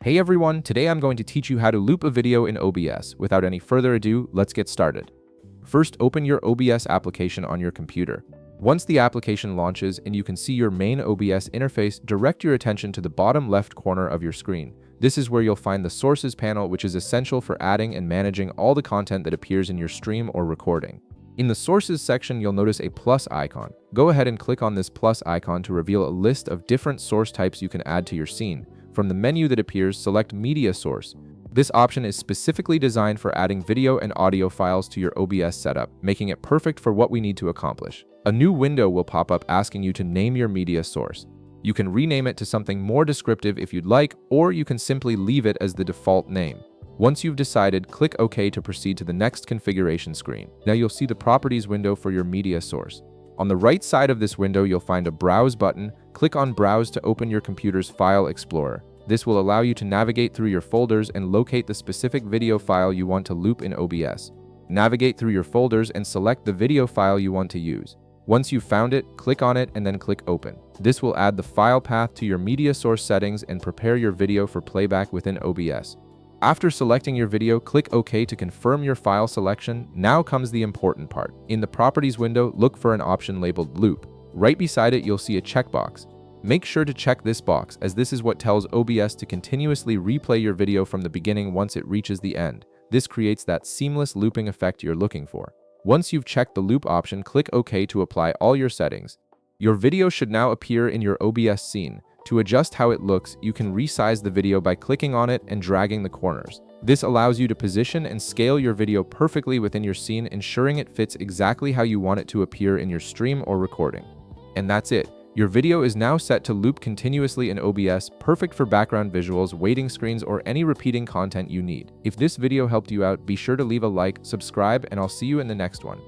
Hey everyone, today I'm going to teach you how to loop a video in OBS. Without any further ado, let's get started. First, open your OBS application on your computer. Once the application launches and you can see your main OBS interface, direct your attention to the bottom left corner of your screen. This is where you'll find the Sources panel, which is essential for adding and managing all the content that appears in your stream or recording. In the Sources section, you'll notice a plus icon. Go ahead and click on this plus icon to reveal a list of different source types you can add to your scene. From the menu that appears, select Media Source. This option is specifically designed for adding video and audio files to your OBS setup, making it perfect for what we need to accomplish. A new window will pop up asking you to name your media source. You can rename it to something more descriptive if you'd like, or you can simply leave it as the default name. Once you've decided, click OK to proceed to the next configuration screen. Now you'll see the Properties window for your media source. On the right side of this window, you'll find a Browse button. Click on Browse to open your computer's File Explorer. This will allow you to navigate through your folders and locate the specific video file you want to loop in OBS. Navigate through your folders and select the video file you want to use. Once you've found it, click on it and then click Open. This will add the file path to your media source settings and prepare your video for playback within OBS. After selecting your video, click OK to confirm your file selection. Now comes the important part. In the Properties window, look for an option labeled Loop. Right beside it, you'll see a checkbox. Make sure to check this box, as this is what tells OBS to continuously replay your video from the beginning once it reaches the end. This creates that seamless looping effect you're looking for. Once you've checked the loop option, click OK to apply all your settings. Your video should now appear in your OBS scene. To adjust how it looks, you can resize the video by clicking on it and dragging the corners. This allows you to position and scale your video perfectly within your scene, ensuring it fits exactly how you want it to appear in your stream or recording. And that's it. Your video is now set to loop continuously in OBS, perfect for background visuals, waiting screens, or any repeating content you need. If this video helped you out, be sure to leave a like, subscribe, and I'll see you in the next one.